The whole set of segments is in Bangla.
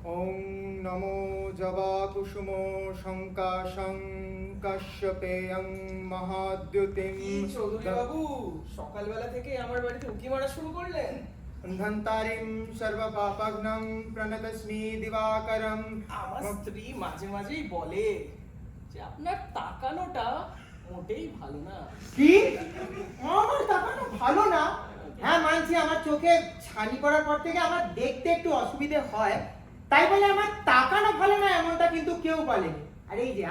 ওং নমো জবাকুসুমো শঙ্কাশং কাশ্যপেয়ং মহাদ্যুতিম। চৌধুরী বাবু সকালবেলা থেকে আমার বাড়িতে উঁকি মারা শুরু করলেন? ধন্তারিম সর্বপাপঘ্নং প্রণতস্মি দিবাকরম। আমার স্ত্রী মাঝে মাঝেই বলে যে আপনার তাকানোটা মোটেই ভালো না। কি? আমার তাকানো ভালো না? হ্যাঁ মানছি, আমার চোখে ছানি পড়ার পর থেকে আমার দেখতে একটু অসুবিধে হয়, তাই বলে আমার তাকানো ভালো না এমনটা কিন্তু কেউ বলেনি। আর এই যে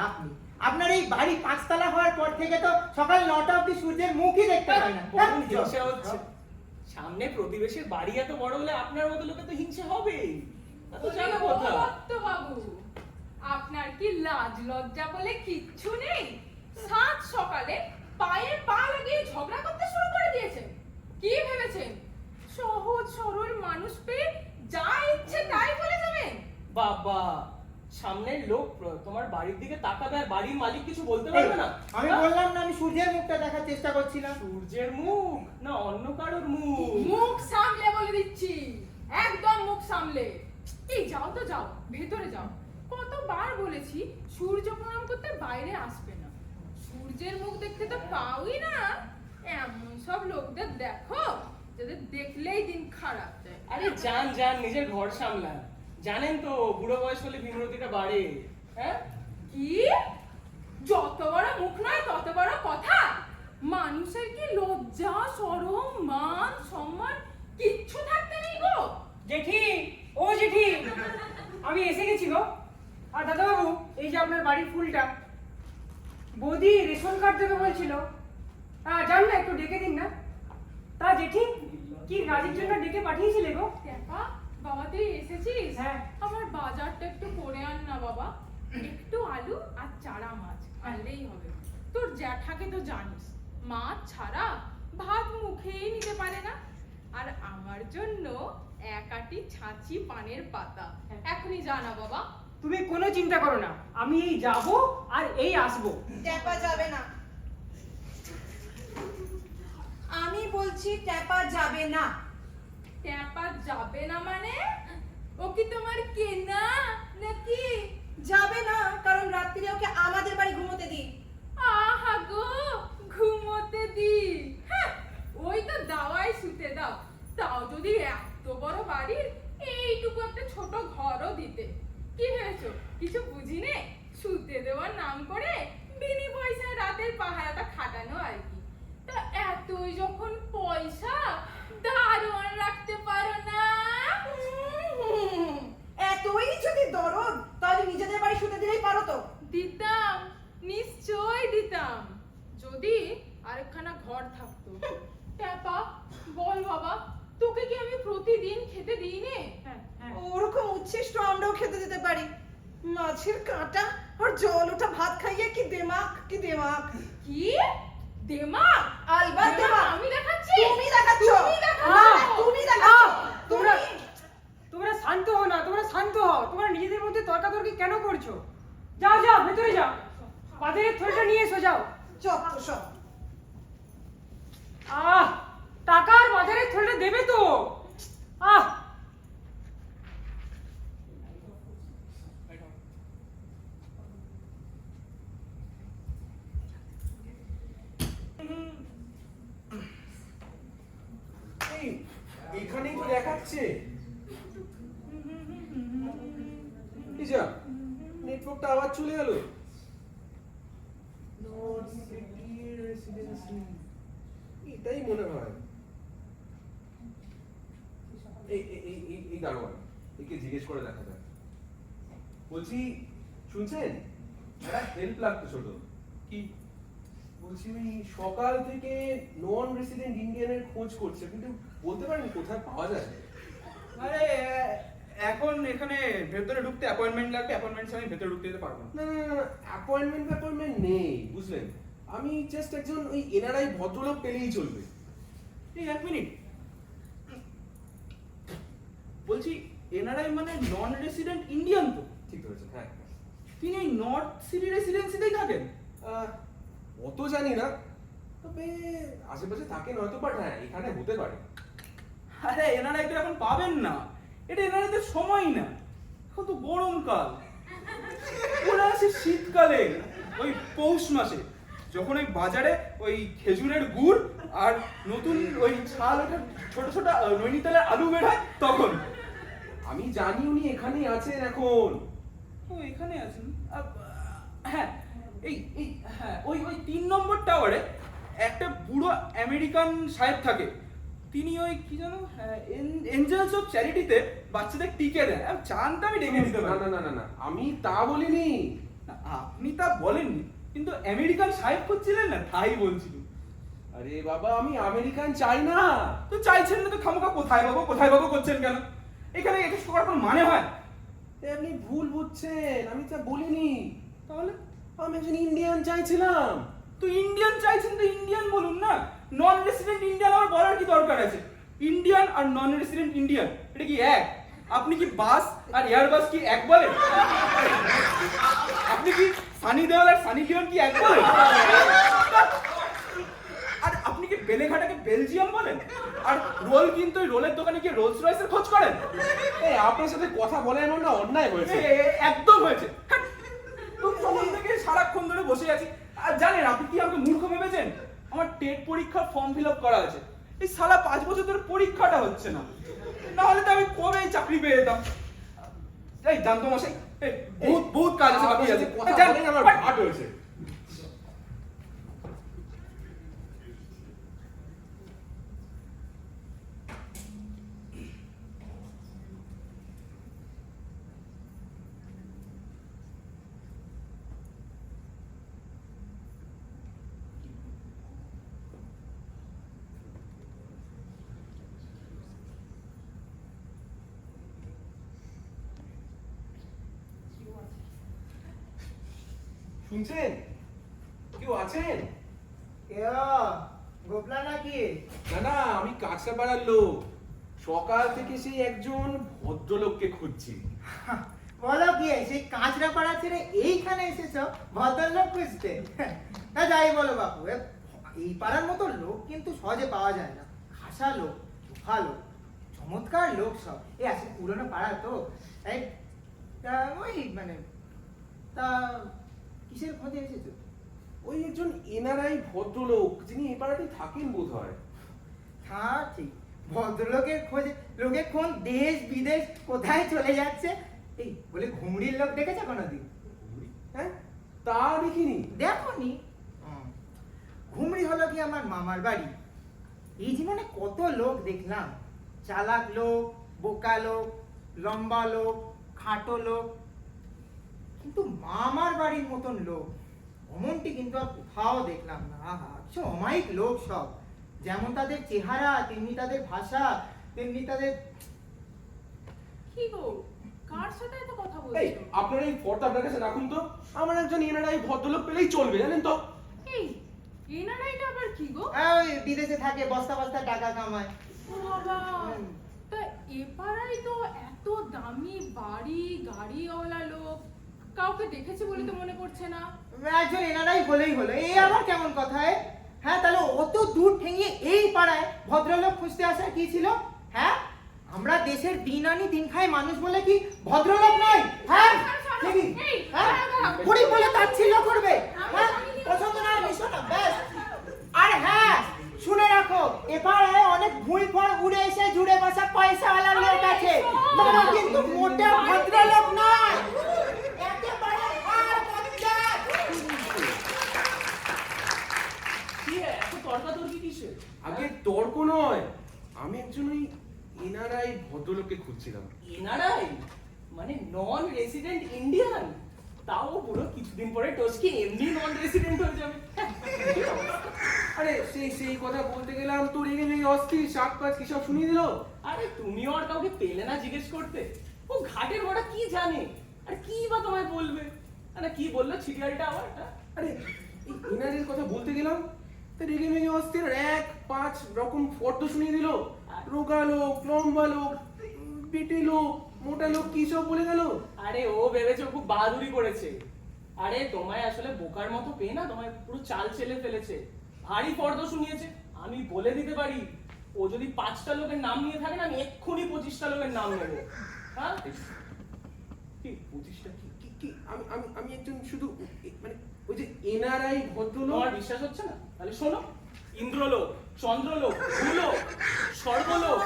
আপনার এই বাড়ি 5 তলা হওয়ার পর থেকে তো সকাল 9টা অবধি সূর্যের মুখই দেখতে পাই না। বরং হিংসা হচ্ছে। সামনে প্রতিবেশীর বাড়ি এত বড় হলে আপনার মতো লোকে তো হিংসা হবেই। তা তো জানা কথা। বাবু, আপনার কি লাজ লজ্জা বলে কিচ্ছু নেই? সাত সকালে পায়ে পা লাগিয়ে ঝগড়া করতে শুরু করে দিয়েছেন। কি ভেবেছেন সহজ সরল মানুষ পেয়ে যা ইচ্ছে তাই বলে যাবেন? বাবা, সামনের লোক তোমার বাড়ির দিকে তাকাবে আর বাড়ির মালিক কিছু বলতে পারবে না? আমি বললাম না, আমি সূর্যের মুখটা দেখার চেষ্টা করছিলাম। সূর্যের মুখ না অন্য কারোর মুখ? মুখ সামলে বলে দিচ্ছি, একদম মুখ সামলে। এই যাও তো যাও, ভেতরে যাও। কতবার বলেছি সূর্য প্রণাম করতে বাইরে আসবে না, সূর্যের মুখ দেখতে তো পাওই না। এমন সব লোকদের দেখো যাদের দেখলেই দিন খারাপ যায়। আরে যান যান, নিজের ঘর সামলান। জানেন তো বুড়ো বয়স হলে বিমরতিটা বাড়ে। হ্যাঁ কি? যত বড় মুখ নয় তত বড় কথা। মানুষের কি লজ্জা শরম মান সম্মান কিচ্ছু থাকতে নেই গো? জেঠি, ও জেঠি, আমি এসে গেছি গো। আর দাদাবাবু, এই যে আপনার বাড়ির ফুলটা, বৌদি রেশন কার্ড দেবে বলছিল। যান না, একটু ডেকে দিন না। তা জেঠি, কি কাজের জন্য ডেকে পাঠিয়েছিলে গো? দেখা বাবা, তুই এসেছিস? হ্যাঁ। আমার বাজারটা একটু করে আন না বাবা। একটু আলু আর চারা মাছ আনলেই হবে। তোর জ্যাঠাকে তো জানিস, মাছ ছাড়া ভাত মুখেই নিতে পারে না। আর আমার জন্য এক আটি ছাঁচি পানের পাতা। এখনই জানা বাবা। তুমি কোনো চিন্তা করো না, আমি এই যাব আর এই আসবো। ট্যাপা যাবে না, আমি বলছি ট্যাপা যাবে না। ট্যাপা যাবে না মানে? ও কি তোমার কেনা নাকি? যাবে না, কারণ রাত্রিরে ওকে আমাদের বাড়ি ঘুমোতে দিই। আহা গো, ঘুমোতে দি? হ্যাঁ, ওই তো দাওয়াই শুতে দাও। তাও যদি এত বড় বাড়ির এইটুকু একটা ছোট ঘরও দিতে। কি ভেবেছো কিছু বুঝি নে? শুতে দেওয়ার নাম করে বিনি পয়সায় রাতের পাহারাটা খাটানো আর কি। তা এতই যখন পয়সা, দারোয়ান রাখতে পারো না? এতই যদি দরদ, তাহলে নিজেদের বাড়ি শুতে দিলেই পারো তো। দিতাম, নিশ্চয় দিতাম, যদি আরেকখানা ঘর থাকতো। ট্যাপা বল বাবা, তোকে কি আমি প্রতিদিন খেতে দিই নে? হ্যাঁ, ওরকম উচ্ছিষ্ট আমরাও খেতে দিতে পারি। মাছের কাঁটা আর জল ওঠা ভাত খাইয়ে কি দেমাক, কি দেমাক। কি দেমাক? আলবাত দেমাক। আমি দেখাচ্ছি? তুমি দেখাচ্ছ। তুমি আহ, দেখাচ্ছ। তোমরা তুমি তোমরা শান্ত হও না, তোমরা শান্ত হও। তোমরা নিজেদের মধ্যে তর্কাতর্কি কেন করছো? যাও যাও, ভেতরে যাও, বাজারের থলিটা নিয়ে এসো, যাও। চত্ব সব। টাকা আর বাজারের থলিটা দেবে তো? এখানেই তো দেখাচ্ছে। এই যা, নেটওয়ার্কটা আবার চলে গেল। এটাই মনে হয়। এই দারোয়ান, একে জিজ্ঞেস করে দেখা যাক। বলছি, শুনছেন? একটা হেল্প লাগতো ছোট। কি? বলছি ওই সকাল থেকে নন রেসিডেন্ট ইন্ডিয়ানের খোঁজ করছে, কিন্তু বলতে পারেন কোথায় পাওয়া যায়? আরে এখন এখানে ভেতরে ঢুকতে অ্যাপয়েন্টমেন্ট লাগবে, অ্যাপয়েন্টমেন্ট ছাড়া আমি ভেতরে ঢুকতে দিতে পারবো না। না অ্যাপয়েন্টমেন্ট নেই, বুঝলেন? আমি জাস্ট একজন ওই এনআরআই ভদ্রলোক পেলেই চলবে। এই এক মিনিট, বলছি এনআরআই মানে নন রেসিডেন্ট ইন্ডিয়ান তো? ঠিক ধরেছেন, হ্যাঁ। তিনি এই নর্থ সিটি রেসিডেন্সিতেই থাকেন? অত জানি না, তবে আশেপাশে থাকে নয়তো, বাট হ্যাঁ এখানে হতে পারে। আরে এনআরআই তো এখন পাবেন না, এটা এনআরআই তে সময় না। এখন তো গরমকাল, ওরা আসে শীতকালে, ওই পৌষ মাসে, যখন ওই বাজারে ওই খেজুরের গুড় আর নতুন ওই ছাল ওটা ছোট ছোট নৈনিতালের আলু বের হয় তখন। আমি জানি উনি এখানেই আছেন এখন। ও এখানে আছেন? হ্যাঁ, এই এই হ্যাঁ, ওই ওই 3 নম্বর টাওয়ারে একটা বুড়ো আমেরিকান সাহেব থাকে। তিনি ওই কি জানো এঞ্জেলস অফ চ্যারিটিতে বাচ্চাদের টিকে দেন। জানতে আমি ডেকে দিতে না পারি। না না না না, আমি তা বলিনি। না, আপনি তা বলেননি, কিন্তু আমেরিকান সাহেব খুঁজছিলেন না, তাই বলছিল। আরে বাবা, আমি আমেরিকান চাই না। তো চাইছেন না তো খামোখা কোথায় পাবো করছেন কেন? এখানে এটা করার কোনো মানে হয়? এ, আপনি ভুল বুঝছেন, আমি তা বলিনি। তাহলে আমি একজন ইন্ডিয়ান চাইছিলাম। তো ইন্ডিয়ান চাইছেন তো ইন্ডিয়ান বলুন না। নন রেসিডেন্ট ইন্ডিয়ান আমার বলার কি দরকার আছে? ইন্ডিয়ান আর নন রেসিডেন্ট ইন্ডিয়ান এটা কি এক? আপনি কি বাস আর এয়ারবাস কি এক বলেন? আপনি কি সানি দেওয়াল আর সানি লিওন কি এক বলেন? আর আপনি কি বেলেঘাটাকে বেলজিয়াম বলেন? আর রোল কিন্তু ওই রোলের দোকানে কি রোলস রয়েসের খোঁজ করেন? এই আপনার সাথে কথা বলা এমন না অন্যায় হয়েছে। একদম হয়েছে। হ্যাঁ, তো তখন থেকে সারাক্ষণ ধরে বসে আছি। আর জানেন আপনি কি আমাকে মূর্খ ভেবেছেন? আমার টেট পরীক্ষার ফর্ম ফিল আপ করা আছে। এই সালা 5 বছর ধরে পরীক্ষাটা হচ্ছে না, না হলে তো আমি কবেই চাকরি পেয়ে যেতাম। এই জানতো মশাই, এই বহুত কাজ আছে বাকি আছে। কথা জান, বলেই আমার ভাট হয়েছে। শুনছেন? কেউ আছেন? গোপলা নাকি? না না, আমি কাঁচরাপাড়ার লোক। সকাল থেকে সেই একজন ভদ্রলোককে খুঁজছি। বলো কি সেই কাঁচরাপাড়া ছেড়ে এইখানে এসেছো ভদ্রলোক খুঁজতে? না যাই বলো বাপু, এই পাড়ার মতো লোক কিন্তু সহজে পাওয়া যায় না। খাসা লোক, ভালো চমৎকার লোক সব। এই আসলে পুরোনো পাড়া তো, এই তা ওই মানে তা কিসের খোঁজে এসেছো? ওই একজন এনআরআই ভদ্রলোক, যিনি এই পাড়াতেই থাকেন বোধ হয়। হ্যাঁ ঠিক, ভদ্রলোকের খোঁজে লোকে কোন দেশ বিদেশ কোথায় চলে যাচ্ছে। এই বলে ঘুমড়ির লোক দেখেছো কোনোদিন? হ্যাঁ, তা দেখিনি। দেখোনি? ঘুমড়ি হলো কি আমার মামার বাড়ি। এই জীবনে কত লোক দেখলাম, চালাক লোক, বোকা লোক, লম্বা লোক, খাটো লোক, কিন্তু মামার বাড়ির মতন লোক অমনটি কিন্তু আর কোথাও দেখলাম না। আহা, কিছু অমায়িক লোক সব। যেমন তাদের চেহারা, তেমনি তাদের ভাষা, তেমনি তাদের। কি গো, কার সাথে এত কথা এই বলছো? আপনার এই ফটো আপনার কাছে রাখুন তো। আমার একজন এনআরআই ভদ্রলোক পেলেই চলবে, জানেন তো। এই এনারাইটা আবার কি গো? ওই বিদেশে থাকে, বস্তা বস্তা টাকা কামায়। ও বাবা, তা এ পাড়ায় তো এত দামি বাড়ি গাড়িওয়ালা লোক কাউকে দেখেছি বলে তো মনে করছে না। একজন এনারাই হলেই হলো, এই আবার কেমন কথা? হ্যাঁ, তাহলে অত দূর ঠেঙিয়ে এই পাড়ায় ভদ্রলোক খুঁজতে আসা কি ছিল? হ্যাঁ, আমরা দেশের দিন আনি দিন খাই মানুষ বলে কি ভদ্রলোক নয়? হ্যাঁ দেখি, হ্যাঁ গরিব বলে তাচ্ছিল্য করবে? হ্যাঁ, পছন্দ না মিশো না, ব্যাস। আর হ্যাঁ, শুনে রাখো, এ পাড়ায় অনেক ভুঁই ফড় উড়ে এসে জুড়ে বসা পয়সাওয়ালা লোক আছে, তারা কিন্তু মোটেও ভদ্রলোক নয়। একেবারে আর বজ্জাত। কি এত তর্কাতর্কি কিসের? আগে তর্ক নয়, আমি একজন ওই এনআরআই ভদ্রলোককে খুঁজছিলাম। এনআরআই মানে নন রেসিডেন্ট ইন্ডিয়ান? তাও পুরো কিছুদিন পরে টস্কি এমনি নন রেসিডেন্ট হয়ে যাবে। আরে সেই কথা বলতে গেলাম তো রেগে রেগে অস্থির শাক পাঁচ কি সব শুনিয়ে দিল। আরে তুমিও আর কাউকে পেলে না জিজ্ঞেস করতে? ও ঘাটের বড়া কি জানে আর কি বা তোমায় বলবে? আরে কি বললো ছিটিয়ালটা আবার? আরে এই এনআরআই কথা বলতে গেলাম তো রেগে মেগে অস্থির, 1-5 রকম ফটো শুনিয়ে দিল। রোগা লোক, লম্বা লোক, পেটে লোক, মোটা লোক, কি সব বলে গেল। আরে ও ভেবেছে খুব বাহাদুরি করেছে। আরে তোমায় আসলে বোকার মতো পেয়ে না তোমায় পুরো চাল চেলে ফেলেছে। ভারী ফর্দ শুনিয়েছে। আমি বলে দিতে পারি, ও যদি 5টা লোকের নাম নিয়ে থাকে না, আমি এক্ষুনি 25টা লোকের নাম নেবো। হ্যাঁ কি 25টা কি কি আমি একজন শুধু মানে ওই যে এনআরআই ভদ্রলোক। তোমার বিশ্বাস হচ্ছে না? তাহলে শোনো, ইন্দ্রলোক, চন্দ্রলোক, ভূলোক, স্বর্গলোক,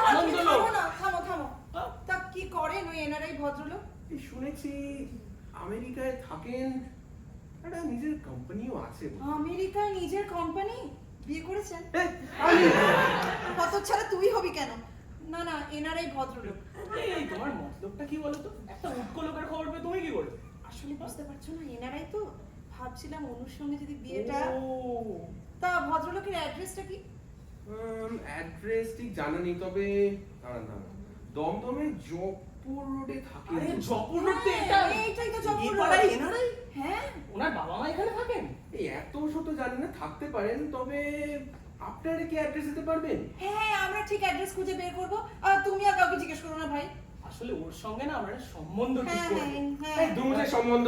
আনন্দলোক। থামো থামো। তা কি করেন ওই এনআরআই ভদ্রলোক? এই শুনেছি আমেরিকায় থাকেন, একটা নিজের কোম্পানিও আছে। আমেরিকায় নিজের কোম্পানি? বিয়ে করেছেন? আমি কত ছাড়া তুই হবি কেন? না না, এনআরআই ভদ্রলোক। এই তোমার মতলবটা কি বলো তো? একটা উটকো লোকের খবর পেয়ে তুমি কি করবে? আসলে বুঝতে পারছো না, এনআরআই তো ভাবছিলাম অনুর সঙ্গে যদি বিয়েটা। ও, তা ভদ্রলোকের অ্যাড্রেসটা কি? অ্যাড্রেস ঠিক জানা নেই, তবে দাঁড়ান না, দমদমে জয়পুর রোডে থাকে। আরে জয়পুর রোড তো এটা। এইটাই তো জয়পুর এই রোড। পাড়ায় এনারাই? হ্যাঁ। ওনার বাবা মা এখানে থাকেন? এই এত শত জানি না, থাকতে পারেন, তবে আপনারা কি অ্যাড্রেস দিতে পারবেন? হ্যাঁ, আমরা ঠিক অ্যাড্রেস খুঁজে বের করব। আর তুমি আর কাউকে জিজ্ঞেস করো না ভাই। আসলে ওর সঙ্গে না আমরা একটা সম্বন্ধ ঠিক হ্যাঁ করব। হ্যাঁ এই হ্যাঁ। দুমুজের সম্বন্ধ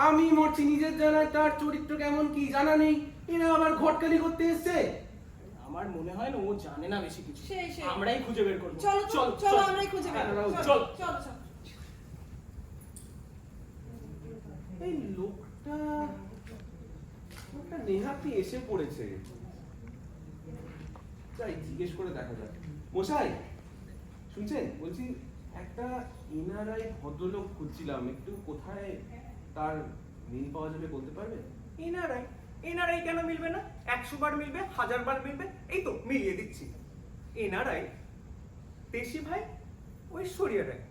আমি মরছি নিজের জানায়, তার চরিত্র কেমন কি জানা নেই, এরা আবার ঘটকালি করতে এসছে। আমার মনে হয় না ও জানে না বেশি কিছু। সেই, সেই। আমরাই খুঁজে বের করব। চলো চলো চলো, আমরাই খুঁজে বের হ্যাঁ, করব। চল। চলো চলো চলো। এই লোকটা নেহাতি এসে পড়েছে, যাই জিজ্ঞেস করে দেখা যাক। মশাই শুনছেন, বলছি একটা এনআরআই ভদ্রলোক খুঁজছিলাম, একটু কোথায় তার মিল পাওয়া যাবে বলতে পারবে? এনআরআই কেন মিলবে না? 100 বার মিলবে, 1000 বার মিলবে, এই তো মিলিয়ে দিচ্ছি। এনআরআই দেশি ভাই ঐশ্বরিয়া রায়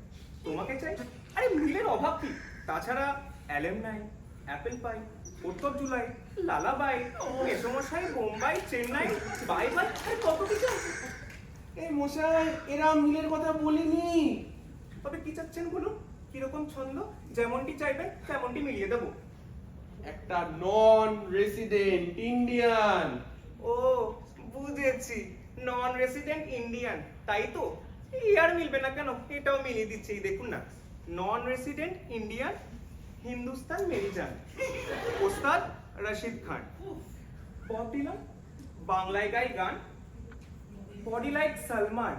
তোমাকে চাই। আরে মিলের অভাব কি? তাছাড়া alumni, apple pie, 4 July, lullaby, মেসমশাই, বোম্বাই, চেন্নাই, বাই বাই, আরে কত কিছু। এই মশাই এরা মিলের কথা বলিনি। তবে কি চাচ্ছেন বলুন? কিরকম ছন্দ? যেমনটি চাইবেন তেমনটি মিলিয়ে দেবো। একটা নন রেসিডেন্ট ইন্ডিয়ান। ও বুঝেছি, নন রেসিডেন্ট ইন্ডিয়ান, তাই তো? আর মিলবে না কেন? এটাও মিলিয়ে দিচ্ছি, এই দেখুন না। নন রেসিডেন্ট ইন্ডিয়ান, হিন্দুস্তান মেরি জান, ওস্তাদ রশিদ খান। পদ দিলাম, বাংলায় গাই গান, বডি লাইক সালমান,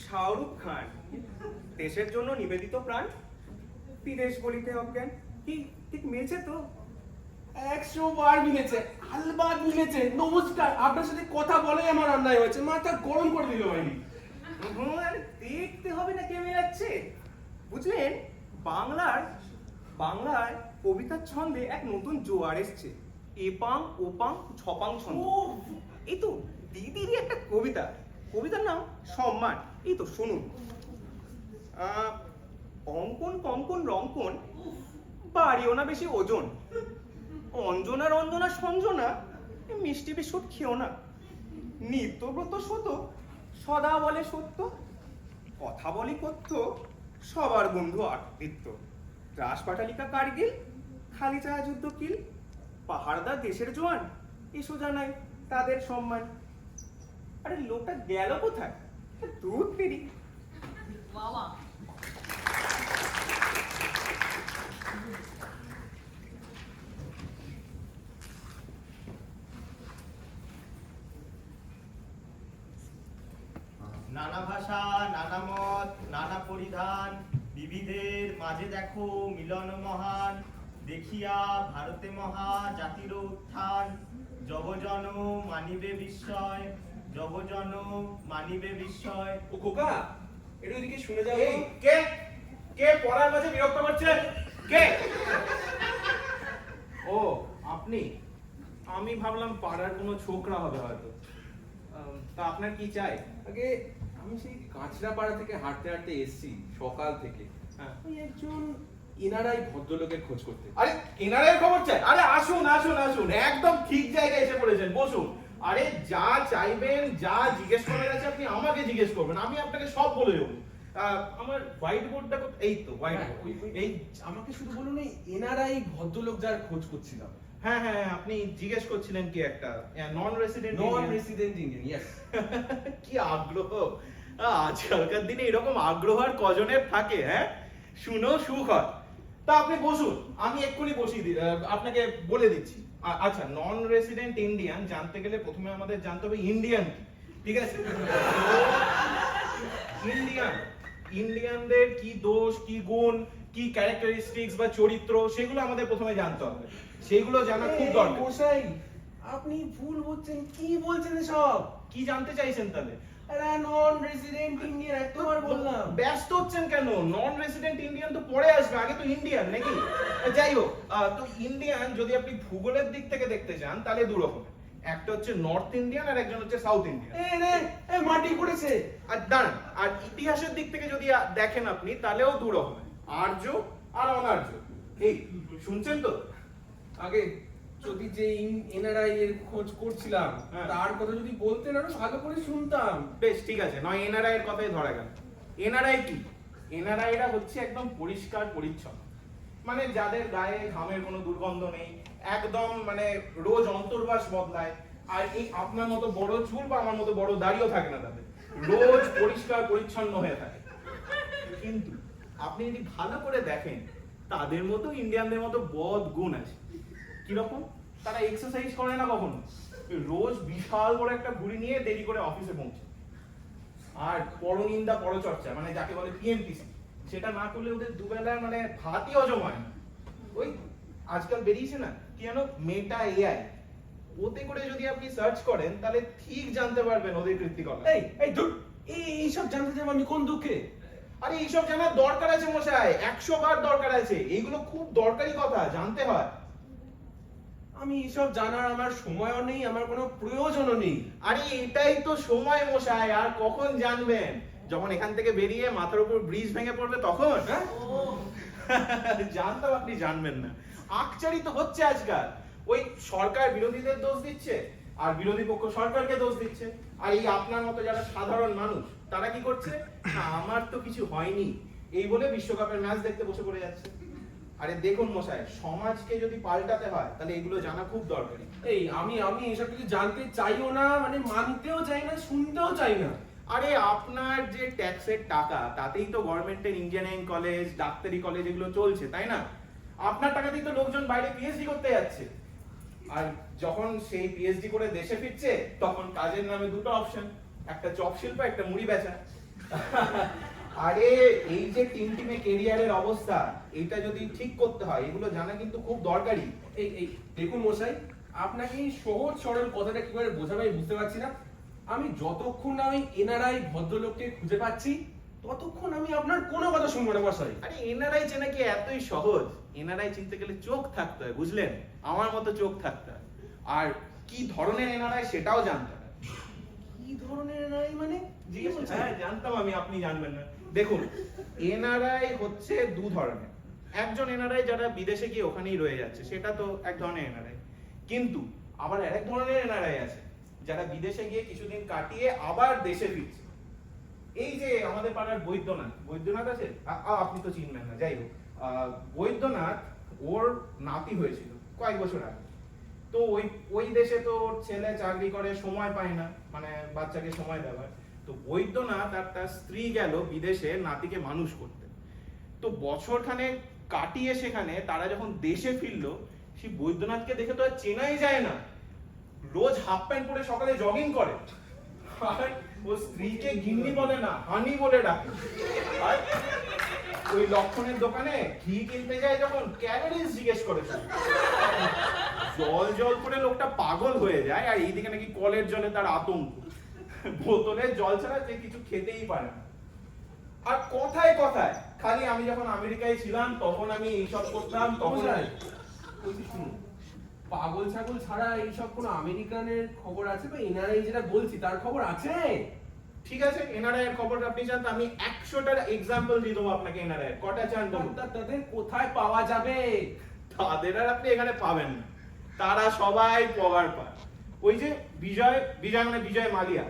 শাহরুখ খান, দেশের জন্য নিবেদিত প্রাণ, বিদেশ বলিতে অজ্ঞান। কি ঠিক মিলছে তো? 100 বার মিলেছে, আলবাদ মিলেছে। নমস্কার, আপনার সাথে কথা বলে আমার অন্যায় হয়েছে, মাথা গরম করে দিল ভাই। আর দেখতে হবে না কে মেলাচ্ছে। বুঝলেন, বাংলার কবিতার ছন্দে এক নতুন জোয়ার এসছে। এপাং ওপাং ছপাং ছন্দ। এই তো দিদিরই একটা কবিতার নাম সম্মান। এই তো শুনুন। অঙ্কন কঙ্কন রঙ্কন, বাড়িও না বেশি ওজন, অঞ্জনা রঞ্জনা সঞ্জনা, মিষ্টি বিস্কুট খেও না, নিত্যব্রত সত, সদা বলে সত্য, কথা বলি কথ্য, সবার বন্ধু আটৃত্য, রাস পাটালিকা কার্গিল, খালি চায়া যুদ্ধ কিল, পাহাড়দা দেশের জোয়ান, এসো জানাই তাদের সম্মান। আরে লোকটা গেল কোথায়? দুধ পেরি। বাবা নানা ভাষা, নানা মত, নানা পরিধান, বিবিধের মাঝে দেখো মিলন মহান। দেখিয়া ভারতে মহা জাতির উত্থান, জগজন মানিবে বিস্ময়, জগজন মানিবে বিস্ময়। ও খোকা, একটু এদিকে শুনে যাও। এই কে কে পড়ার মাঝে বিরক্ত করছে? কে? ও আপনি? আমি ভাবলাম পাড়ার কোনো ছোকরা হবে হয়তো। তা আপনার কি চাই? আগে আমি সেই কাঁচরা পাড়া থেকে হাঁটতে হাঁটতে এসেছি সকাল থেকে। ওই একজন এনআরআই ভদ্রলোকের খোঁজ করতে। আরে এনআরআই খবর চাই? আরে আসুন আসুন আসুন, একদম ঠিক জায়গায় এসে পড়েছেন, বসুন। আরে যা চাইবেন, যা জিজ্ঞেস করার আছে আপনি আমাকে জিজ্ঞেস করবেন, আমি আপনাকে সব বলে দেবো। আমার হোয়াইট বোর্ডটা, এই তো হোয়াইট বোর্ড। এই আমাকে শুধু বলুন, এই এনআরআই ভদ্রলোক যার খোঁজ করছিলাম। হ্যাঁ হ্যাঁ, আপনি জিজ্ঞেস করছিলেন কি একটা নন রেসিডেন্ট? নন রেসিডেন্ট ইন্ডিয়ান, ইয়েস। কি আগ্রহ! আজকালকার দিনে এরকম আগ্রহ আর কজনের থাকে? হ্যাঁ, শুনো সুখ হয়। তা আপনি বসুন, আমি এক্ষুনি বসিয়ে দিই, আপনাকে বলে দিচ্ছি। আচ্ছা, নন রেসিডেন্ট ইন্ডিয়ান জানতে গেলে প্রথমে আমাদের জানতে হবে ইন্ডিয়ান কি, ঠিক আছে? ইন্ডিয়ানদের কি দোষ, কি গুণ, কি ক্যারেক্টারিস্টিক্স বা চরিত্র সেগুলো আমাদের প্রথমে জানতে হবে, সেগুলো জানা খুব দরকার। মশাই আপনি ভুল বলছেন, কি বলছেন এসব? কি জানতে চাইছেন তাহলে? আরে নন রেসিডেন্ট ইন্ডিয়ান একবার বললাম। ব্যস্ত হচ্ছেন কেন? নন রেসিডেন্ট ইন্ডিয়ান তো পরে আসবে, আগে তো ইন্ডিয়ান নাকি? যাই হোক, তো ইন্ডিয়ান যদি আপনি ভূগোলের দিক থেকে দেখতে চান তাহলে দু রকমের, একটা হচ্ছে নর্থ ইন্ডিয়ান আর একজন হচ্ছে সাউথ ইন্ডিয়ান। এ মাটি পড়েছে। আর দাঁড়ান, আর ইতিহাসের দিক থেকে যদি দেখেন আপনি তাহলেও দু রকমের, আর্য আর অনার্য। এই শুনছেন তো? আগে যদি যে এনআরআই এর খোঁজ করছিলাম হ্যাঁ। তার কথা যদি বলতেন আরো ভালো করে শুনতাম। বেশ ঠিক আছে, নয় এনআরআই এর কথাই ধরা গেল। এনআরআই কি? এনআরআই এরা হচ্ছে একদম পরিষ্কার পরিচ্ছন্ন, মানে যাদের গায়ে ঘামের কোনো দুর্গন্ধ নেই, একদম মানে রোজ অন্তর্বাস বদলায়, আর এই আপনার মতো বড় চুল বা আমার মতো বড় দাড়িও থাকে না তাদের, রোজ পরিষ্কার পরিচ্ছন্ন হয়ে থাকে। কিন্তু আপনি যদি ভালো করে দেখেন তাদের মতো ইন্ডিয়ানদের মতো বদ গুণ আছে। কিরকম? তারা এক্সারসাইজ করে না কখনো, রোজ বিশাল বড় একটা ঘুড়ি নিয়ে দেরি করে অফিসে পৌঁছে, আর পরনিন্দা পরচর্চা মানে যাকে বলে পিএমটিসি, সেটা না করলে ওদের দুবেলার মানে ভাতই হজম হয় না। ওই আজকাল বেরিয়েছে না কি যেন মেটা এআই, ওতে করে যদি আপনি সার্চ করেন তাহলে ঠিক জানতে পারবেন ওদের কৃত্তিকলা। এই ধুর, এইসব জানতে চাই আমি কোন দুঃখে? আরে এইসব জানার দরকার আছে মশাই, 100 বার দরকার আছে, এইগুলো খুব দরকারি কথা, জানতে হয়। আমি এসব জানার আমার সময়ও নেই, আমার কোনো প্রয়োজনও নেই। আরে এটাই তো সময় মশাই, আর কখন জানবেন? যখন এখান থেকে বেরিয়ে মাথার উপর ব্রিজ ভেঙে পড়বে তখন। হ্যাঁ? জানতাম আপনি জানবেন না। আকচারি তো হচ্ছে আজকাল, ওই সরকার বিরোধীদের দোষ দিচ্ছে আর বিরোধী পক্ষ সরকারকে দোষ দিচ্ছে, আর এই আপনার মতো যারা সাধারণ মানুষ তারা কি করছে, না আমার তো কিছু হয়নি এই বলে বিশ্বকাপের ম্যাচ দেখতে বসে পড়ে যাচ্ছে। আরে দেখুন মশাই, সমাজকে যদি পাল্টাতে হয় তাহলে এগুলো জানা খুব দরকারি। আমি এসব কিছু জানতে চাইও না, মানে মানতেও চাই না, শুনতেও চাই না। আরে আপনার যে ট্যাক্সের টাকা তাতেই তো গভর্নমেন্টের ইঞ্জিনিয়ারিং কলেজ, ডাক্তারি কলেজ এগুলো চলছে, তাই না? আপনার টাকাতেই তো লোকজন বাইরে পিএইচডি করতে যাচ্ছে, আর যখন সেই পিএইচডি করে দেশে ফিরছে তখন কাজের নামে দুটো অপশন, একটা চপ শিল্প, একটা মুড়ি বেচা। আরে এই যে টিমে কেরিয়ারের অবস্থা, এটা যদি ঠিক করতে হয় এগুলো জানা কিন্তু খুব দরকারি। এই দেখুন মশাই, আপনাকে এই সহজ সরল কথাটা কিভাবে বোঝাবো আমি বুঝতে পারছি না। আমি যতক্ষণ না ওই এনআরআই ভদ্রলোককে খুঁজে পাচ্ছি ততক্ষণ আমি আপনার কোনো কথা শুনবো না মশাই। আরে এনআরআই চেনা কি এতই সহজ? এনআরআই চিনতে গেলে চোখ থাকতে হয়, বুঝলেন? আমার মতো চোখ থাকতে হয়, আর কি ধরনের এনআরআই সেটাও জানতে হয়। কি ধরনের এনআরআই মানে? হ্যাঁ জানতাম আমি, আপনি জানবেন না। দেখুন, এনআরআই হচ্ছে দু ধরনের। একজন এনআরআই যারা বিদেশে গিয়ে ওখানেই রয়ে যাচ্ছে, সেটা তো এক ধরনের এনআরআই। কিন্তু আবার আরেক ধরনের এনআরআই আছে যারা বিদেশে গিয়ে কিছুদিন কাটিয়ে আবার দেশে ফিরছে। এই যে আমাদের পাড়ার বৈদ্যনাথ আছে, আপনি তো চিনবেন না, যাই হোক, বৈদ্যনাথ ওর নাতি হয়েছিল কয়েক বছর আগে। তো ওই দেশে তো ওর ছেলে চাকরি করে, সময় পায় না মানে বাচ্চাকে সময় দেওয়ার। তো বৈদ্যনাথ আর তার স্ত্রী গেল বিদেশে নাতিকে মানুষ করতে। তো বছরখানেক কাটিয়ে সেখানে তারা যখন দেশে ফিরলো, সেই বৈদ্যনাথকে দেখে তো আর চেনাই যায় না। রোজ হাফ প্যান্ট পরে সকালে জগিং করে, আর ও স্ত্রীকে গিন্নি বলে না, হানি বলে ডাকে। আর ওই লক্ষণের দোকানে ঘি কিনতে যায় যখন, ক্যালোরিজ জিজ্ঞেস করে, জল করে লোকটা পাগল হয়ে যায়। আর এইদিকে নাকি কলের জলে তার আতঙ্ক, বোতলের জল ছাড়া সে কিছু খেতেই পারে না। আর কথায় কথায় খালি আমি যখন আমেরিকায় ছিলাম তখন আমি এইসব করতাম, তখন বলছি শুনুন, পাগল ছাগল ছাড়া এইসব কোনো আমেরিকানের খবর আছে বা এনআরআই যেটা বলছি তার খবর আছে? ঠিক আছে, এনআরআই এর খবর আপনি চান তো আমি 100টা এক্সাম্পল দিয়ে দেবো আপনাকে। এনআরআই এর কটা চান বলুন? তাদের কোথায় পাওয়া যাবে? তাদের আর আপনি এখানে পাবেন না, তারা সবাই পগার পায়। ওই যে বিজয় মানে বিজয় মালিয়া,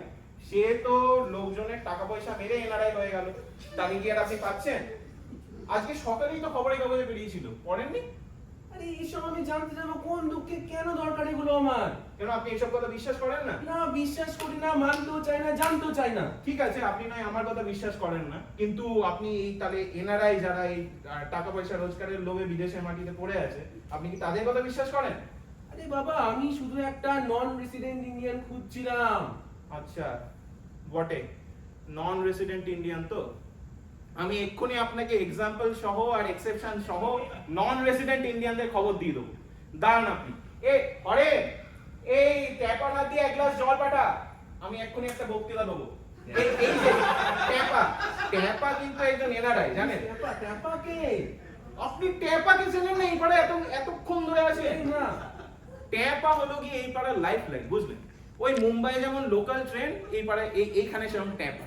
সে তো লোকজনের টাকা পয়সা মেরে এনআরআই হয়ে গেল, তাকে কি আর আপনি পাচ্ছেন? আজকে সকালেই তো খবরের কাগজে বেরিয়েছিল, পড়েননি? আরে এইসব আমি জানতে যাবো কোন দুঃখে, কেন দরকার এগুলো আমার? কেন আপনি এসব কথা বিশ্বাস করেন না? না, বিশ্বাস করি না, মানতেও চাই না, জানতেও চাই না। ঠিক আছে, আপনি নয় আমার কথা বিশ্বাস করেন না, কিন্তু আপনি এই তাহলে এনআরআই যারা এই টাকা পয়সা রোজগারের লোভে বিদেশের মাটিতে পড়ে আছে, আপনি কি তাদের কথা বিশ্বাস করেন? আরে বাবা, আমি শুধু একটা নন রেসিডেন্ট ইন্ডিয়ান খুঁজছিলাম। আচ্ছা বটে, নন রেসিডেন্ট ইন্ডিয়ান তো আমি এক্ষুনি আপনাকে এক্সাম্পল সহ আর এক্সেপশন সহ নন রেসিডেন্ট ইন্ডিয়ানদের খবর দিয়ে দেবো। দাঁড়ান আপনি। হরে, এই ট্যাপা না দিয়ে এক গ্লাস জল পাঠা, আমি এক্ষুনি একটা বক্তৃতা দেবো। এই যে ট্যাপা কিন্তু একজন এনারাই, জানেন? ট্যাপাকে আপনি ট্যাপাকে চেনেন না? এই পাড়ায় এতক্ষণ ধরে আছেন না। ট্যাপা হলো কি এই পাড়ার লাইফ লাইন, বুঝলেন? ওই মুম্বাই যেমন লোকাল ট্রেন, এই পাড়ায় এইখানে সেরকম ট্যাপা।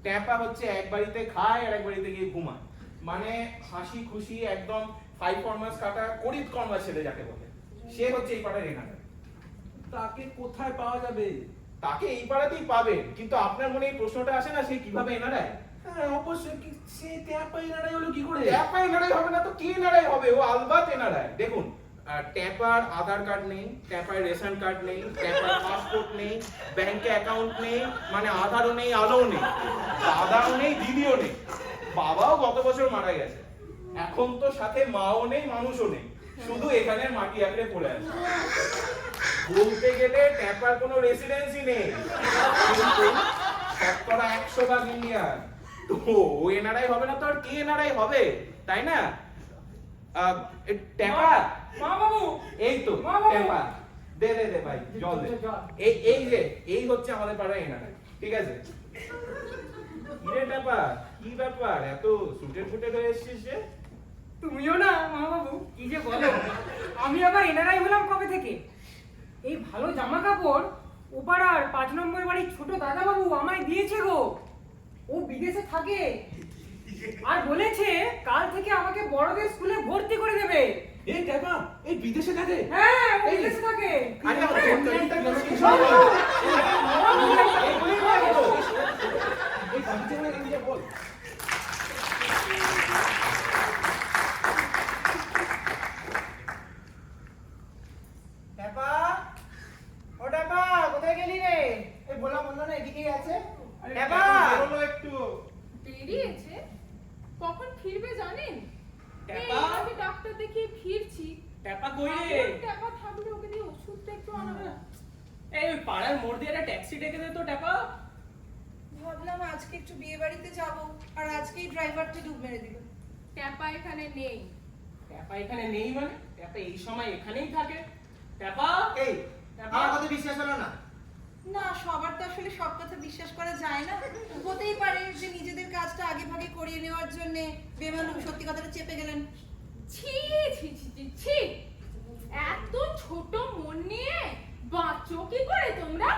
ট্যাপা হচ্ছে এক বাড়িতে খায় আর এক বাড়িতে গিয়ে ঘুমায়, মানে হাসি খুশি একদম 5 ফরমাস কাটা করিত কর্মা ছেলে যাকে বলে, সে হচ্ছে এই পাড়ার এনারা। তাকে কোথায় পাওয়া যাবে? তাকে এই পাড়াতেই পাবেন, কিন্তু আপনার মনে এই প্রশ্নটা আসে না, সে কিভাবে এনারায়? হ্যাঁ অবশ্যই, সে ট্যাপা এনারাই হলো কি করে? ট্যাপা এনারাই হবে না তো কি এনারাই হবে? ও আলবাত এনারাই। দেখুন, ট্যাপার আধার কার্ড নেই, ট্যাপার রেশন কার্ড নেই, ট্যাপার পাসপোর্ট নেই, ব্যাংকে অ্যাকাউন্ট নেই, মানে আধারও নেই, আলোও নেই, দাদাও নেই, দিদিও নেই, বাবাও গত বছর মারা গেছে, এখন তো সাথে মাও নেই, মানুষও নেই, শুধু এখানে মাটি আঁকড়ে পড়ে আছে। বলতে গেলে ট্যাপার কোনো রেসিডেন্সি নেই, কিন্তু শতকরা 100% ইন্ডিয়ান। তো ও এনআরআই হবে না তো আর কি এনআরআই হবে, তাই না? ট্যাপা, মা বাবু, এই তো মা বাবু। ট্যাপা, দে দে দে ভাই, জল দে। এই হচ্ছে আমাদের পাড়ায় এনআরআই, ঠিক আছে? কিরে ট্যাপা, কি ব্যাপার এত সুটেড ফুটেড হয়ে এসেছিস যে? তুমিও না মা বাবু, কি যে বলো। আমি আবার এনআরআই হলাম কবে থেকে? এই ভালো জামা কাপড় ওপাড়ার 5 নম্বর বাড়ির ছোট দাদা বাবু আমায় দিয়েছে গো। ও বিদেশে থাকে আর বলেছে কাল থেকে আমাকে বড়দের স্কুলে ভর্তি করে দেবে। এই ট্যাপা এই বিদেশে থাকে? হ্যাঁ, ও বিদেশে থাকে। আরে আমার হ্যাঁ, ফোনটা হ্যাঁ, কি করছিস? এই বাড়িতে বলে আমি যা বল। ট্যাপা, ও ট্যাপা, কোথায় গেলি রে? এই বলা বন্ধ না, এদিকেই আছে। ট্যাপা, বেরোলো একটু। বেরিয়েছে? কখন ফিরবে জানেন? এই ট্যাপা? আমি ডাক্তার দেখিয়ে ফিরছি। ট্যাপা কই রে? ভাবলাম ট্যাপা থাকলে ওকে দিয়ে ওষুধটা একটু আনাবো। এই ওই পাড়ার মোড় দিয়ে একটা ট্যাক্সি ডেকে দে তো ট্যাপা। ভাবলাম আজকে একটু বিয়ে বাড়িতে যাব, আর আজকেই ড্রাইভারটা ডুব মেরে দিল। ট্যাপা এখানে নেই। ট্যাপা এখানে নেই মানে? ট্যাপা এই সময় এখানেই থাকে। ট্যাপা, এই ট্যাপা। আমার কথা বিশ্বাস হলো না? না, সবার তো আসলে সব কথা বিশ্বাস করা যায় না। হতেই পারে যে নিজেদের কাজটা আগে ভাগে করিয়ে নেওয়ার জন্য বেমালুম সত্যি কথাটা চেপে গেলেন। ছি ছি ছি ছি ছি, এত ছোট মন নিয়ে বাঁচো কি করে তোমরা?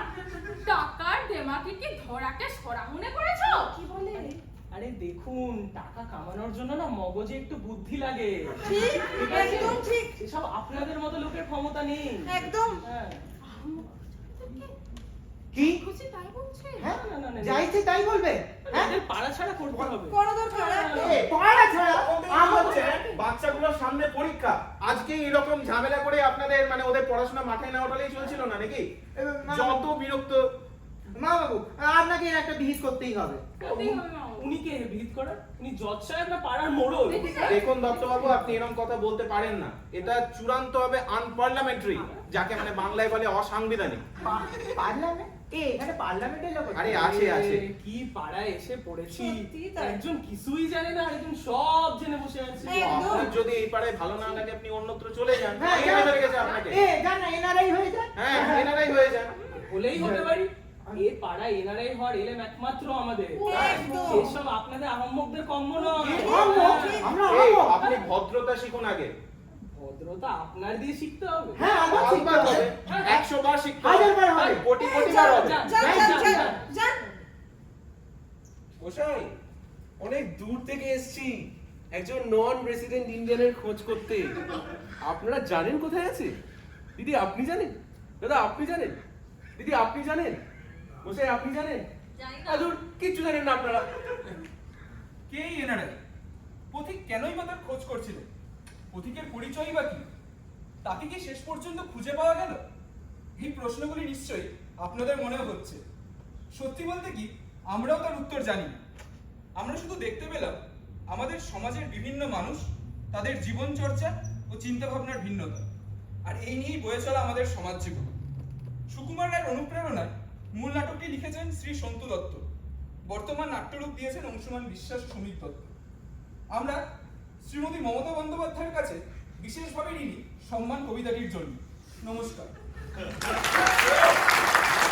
টাকার দেমাকে কি ধরাকে সরা মনে করেছো? কি বলে? আরে দেখুন, টাকা কামানোর জন্য না মগজে একটু বুদ্ধি লাগে। ঠিক, ঠিক আছে? একদম ঠিক। এসব আপনাদের মতো লোকের ক্ষমতা নেই। একদম। হ্যাঁ। কি? খুশি তাই বলছে? হ্যাঁ, না, না, না, না। যাইছে তাই বলবে? হ্যাঁ, এদের পাড়া ছাড়া করতে হবে। বড় দরকার একদম। এ, পড়া ছাড়া আমার হচ্ছে বাচ্চাগুলোর সামনে পরীক্ষা, আজকে এরকম ঝামেলা করে আপনাদের মানে ওদের পড়াশোনা মাথায় না ওঠালেই চলছিল না নাকি? যত বিরক্ত। মা বাবু, আপনাকে এর একটা বিহিত করতেই হবে। করতেই হবে না। উনি কে বিহিত করার? উনি জজ সাহেব না পাড়ার মোড়ল? দেখুন দত্তবাবু, আপনি এরকম কথা বলতে পারেন না, এটা চূড়ান্ত হবে আনপার্লামেন্টারি, যাকে মানে বাংলায় বলে অসাংবিধানিক। পার্লামেন্ট? এখানে পার্লামেন্টের লোক আরে আছে আছে। কি পাড়ায় এসে পড়েছি, সত্যিই তাই। একজন কিছুই জানে না আর একজন সব জেনে বসে আছে। একদম। আপনার যদি এই পাড়ায় ভালো না লাগে আপনি অন্যত্র চলে যান। হ্যাঁ, কে মেরে গেছে আপনাকে? জান না, এনআরআই হয়ে যায়। হ্যাঁ, এনারাই হয়ে যান। হলেই হতে পারি। এ পাড়ায় এনারাই হওয়ার এলেম একমাত্র আমাদের। একদম। এসব আপনাদের আহম্মকদের কম্য নয়। আমরা এই, হবো। আপনি ভদ্রতা শিখুন আগে। ভদ্রতা আপনার দিয়ে শিখতে হবে। হ্যাঁ, আমার শিখতে একবার হবে। হবে, 100 বার শিখতে হাজার বার হবে, হবে। কোটি কোটি বার হবে। যান, যান যান, যান যান, যান যান। যান। মশাই অনেক দূর থেকে এসেছি একজন নন রেসিডেন্ট ইন্ডিয়ানের খোঁজ করতে। আপনারা জানেন কোথায় আছে? দিদি আপনি জানেন? দাদা আপনি জানেন? দিদি আপনি জানেন? মশাই আপনি জানেন? আদুর কিচ্ছু জানেন না আপনারা। কে এই এনারাই? পথিক কেনই বা তার খোঁজ করছিলেন? পথিকের পরিচয়ই বা কি? তাকে কি শেষ পর্যন্ত খুঁজে পাওয়া গেল? এই প্রশ্নগুলি নিশ্চয়ই আপনাদের মনেও হচ্ছে। সত্যি বলতে কি, আমরাও তার উত্তর জানি না। আমরা শুধু দেখতে পেলাম আমাদের সমাজের বিভিন্ন মানুষ, তাদের জীবনচর্চা ও চিন্তাভাবনার ভিন্নতা, আর এই নিয়েই বয়ে চলা আমাদের সমাজ জীবন। সুকুমার রায়ের অনুপ্রেরণায় মূল নাটকটি লিখেছেন শ্রী সন্তু দত্ত। বর্তমান নাট্যরূপ দিয়েছেন অংশুমান বিশ্বাস ও সমীর দত্ত। আমরা শ্রীমতী মমতা বন্দ্যোপাধ্যায়ের কাছে বিশেষভাবে ঋণী সম্মান কবিতাটির জন্য। নমস্কার।